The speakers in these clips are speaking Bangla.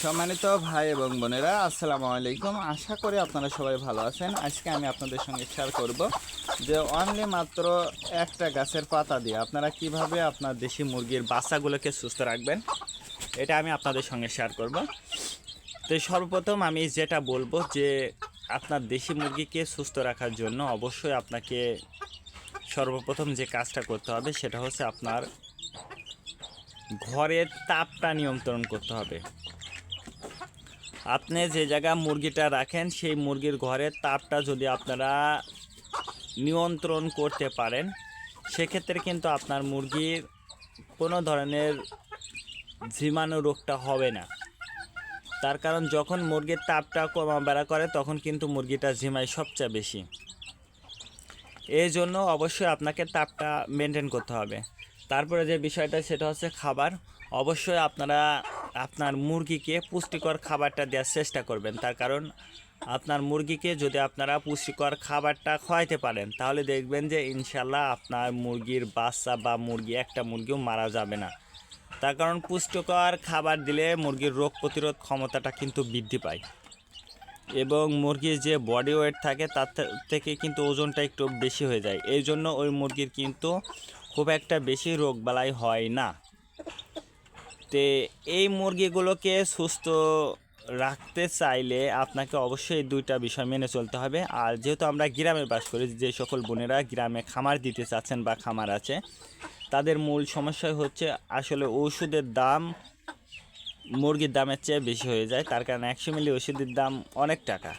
সম্মানিত ভাই এবং বোনেরা, আসসালামু আলাইকুম। আশা করি আপনারা সবাই ভালো আছেন। আজকে আমি আপনাদের সঙ্গে শেয়ার করব যে অনলি মাত্র একটা গাছের পাতা দিয়ে আপনারা কিভাবে আপনার দেশি মুরগির বাচ্চাগুলোকে সুস্থ রাখবেন, এটা আমি আপনাদের সঙ্গে শেয়ার করব। তো সর্বপ্রথম আমি যেটা বলবো যে আপনার দেশি মুরগিকে সুস্থ রাখার জন্য অবশ্যই আপনাকে সর্বপ্রথম যে কাজটা করতে হবে সেটা হচ্ছে আপনার ঘরের তাপটা নিয়ন্ত্রণ করতে হবে। আপনি যে জায়গায় মুরগিটা রাখেন সেই মুরগির ঘরের তাপটা যদি আপনারা নিয়ন্ত্রণ করতে পারেন, সেক্ষেত্রে কিন্তু আপনার মুরগির কোনো ধরনের জীবাণু রোগটা হবে না। তার কারণ যখন মুরগির তাপটা কমা বেড়া করে তখন কিন্তু মুরগিটা ঝিমায় সবচেয়ে বেশি। এই জন্য অবশ্যই আপনাকে তাপটা মেনটেন করতে হবে। তারপরে যে বিষয়টা সেটা হচ্ছে খাবার। অবশ্যই আপনারা আপনার মুরগিকে পুষ্টিকর খাবারটা দেওয়ার চেষ্টা করবেন। তার কারণ আপনার মুরগিকে যদি আপনারা পুষ্টিকর খাবারটা খাওয়াইতে পারেন তাহলে দেখবেন যে ইনশাল্লাহ আপনার মুরগির বাচ্চা বা একটা মুরগিও মারা যাবে না। তার কারণ পুষ্টিকর খাবার দিলে মুরগির রোগ প্রতিরোধ ক্ষমতাটা কিন্তু বৃদ্ধি পায় এবং মুরগির যে বডি ওয়েট থাকে তার থেকে কিন্তু ওজনটা একটু বেশি হয়ে যায়। এই জন্য ওই মুরগির কিন্তু খুব একটা বেশি রোগবালাই হয় না। তো এই মুরগিগুলোকে সুস্থ রাখতে চাইলে আপনাকে অবশ্যই দুইটা বিষয় মেনে চলতে হবে। আর যেহেতু আমরা গ্রামে বাস করি, যে সকল বোনেরা গ্রামে খামার দিতে চাচ্ছেন বা খামার আছে, তাদের মূল সমস্যা হচ্ছে আসলে ওষুধের দাম মুরগির দামের চেয়ে বেশি হয়ে যায়। তার কারণে 100 মিলি ওষুধের দাম অনেক টাকা।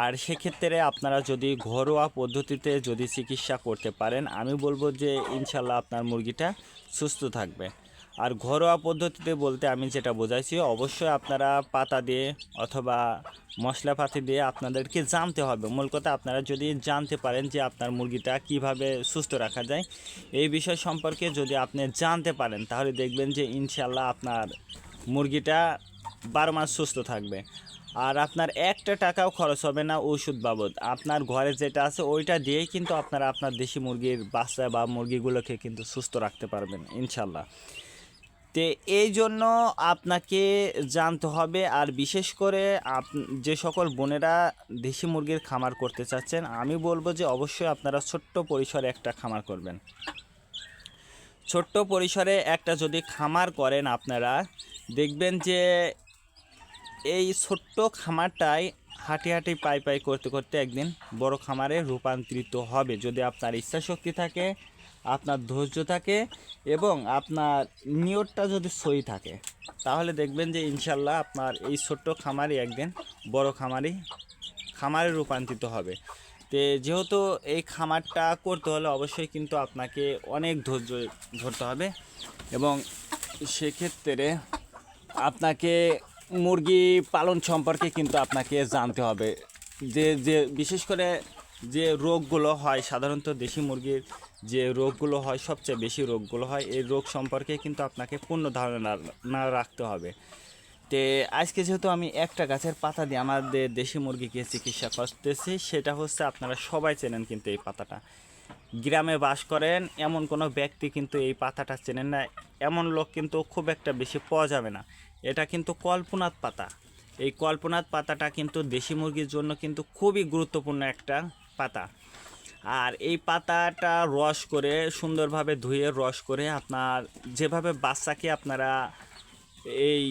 আর সেক্ষেত্রে আপনারা যদি ঘরোয়া পদ্ধতিতে যদি চিকিৎসা করতে পারেন, আমি বলবো যে ইনশাল্লাহ আপনার মুরগিটা সুস্থ থাকবে। আর ঘরোয়া পদ্ধতিতে বলতে আমি যেটা বোঝাইছি, অবশ্যই আপনারা পাতা দিয়ে অথবা মশলাপাতি দিয়ে আপনাদেরকে জানতে হবে। মূল কথা, আপনারা যদি জানতে পারেন যে আপনার মুরগিটা কিভাবে সুস্থ রাখা যায়, এই বিষয় সম্পর্কে যদি আপনি জানতে পারেন তাহলে দেখবেন যে ইনশাল্লাহ আপনার মুরগিটা 12 মাস সুস্থ থাকবে। আর আপনার একটা টাকাও খরচ হবে না ওষুধ বাবদ। আপনার ঘরে যেটা আছে ওইটা দিয়েই কিন্তু আপনারা আপনার দেশি মুরগির বাচ্চা বা মুরগিগুলোকে কিন্তু সুস্থ রাখতে পারবেন ইনশাল্লাহ। তো এই জন্য আপনাকে জানতে হবে। আর বিশেষ করে যে সকল বোনেরা দেশি মুরগির খামার করতে চাচ্ছেন, আমি বলবো যে অবশ্যই আপনারা ছোট্ট পরিসরে একটা খামার করবেন। ছোট্ট পরিসরে একটা যদি খামার করেন আপনারা দেখবেন যে এই ছোট্ট খামারটাই হাঁটি হাঁটি পাই পাই করতে করতে একদিন বড় খামারে রূপান্তরিত হবে, যদি আপনার ইচ্ছা শক্তি থাকে, আপনার ধৈর্য থাকে এবং আপনার নিয়তটা যদি সই থাকে, তাহলে দেখবেন যে ইনশাল্লাহ আপনার এই ছোট্ট খামারই একদিন বড় খামারে রূপান্তরিত হবে। তো যেহেতু এই খামারটা করতে হলে অবশ্যই কিন্তু আপনাকে অনেক ধৈর্য ধরতে হবে এবং সেক্ষেত্রে আপনাকে মুরগি পালন সম্পর্কে কিন্তু আপনাকে জানতে হবে। যে যে বিশেষ করে যে রোগগুলো হয়, সাধারণত দেশি মুরগির যে রোগগুলো হয়, সবচেয়ে বেশি রোগগুলো হয়, এই রোগ সম্পর্কে কিন্তু আপনাকে পূর্ণ ধারণা না রাখতে হবে। তো আজকে যেহেতু আমি একটা গাছের পাতা দিয়ে আমাদের দেশি মুরগিকে চিকিৎসা করতেছি, সেটা হচ্ছে আপনারা সবাই চেনেন কিন্তু এই পাতাটা। গ্রামে বাস করেন এমন কোনো ব্যক্তি কিন্তু এই পাতাটা চেনেন না, এমন লোক কিন্তু খুব একটা বেশি পাওয়া যাবে না। এটা কিন্তু কল্পনাত পাতা। এই কল্পনাত পাতাটা কিন্তু দেশি মুরগির জন্য কিন্তু খুবই গুরুত্বপূর্ণ একটা পাতা। আর এই পাতাটা রস করে সুন্দরভাবে ধুয়ে রস করে আপনার যেভাবে বাচ্চাকে আপনারা এই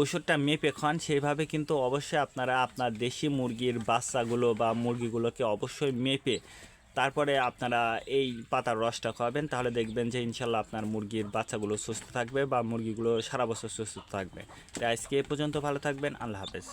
ওষুধটা মেপে খান, সেইভাবে কিন্তু অবশ্যই আপনারা আপনার দেশি মুরগির বাচ্চাগুলো বা মুরগিগুলোকে অবশ্যই মেপে তারপরে আপনারা এই পাতার রসটা খাওয়াবেন। তাহলে দেখবেন যে ইনশাল্লাহ আপনার মুরগির বাচ্চাগুলো সুস্থ থাকবে বা মুরগিগুলো সারা বছর সুস্থ থাকবে। তাই আজকে এ পর্যন্ত, ভালো থাকবেন। আল্লাহ হাফেজ।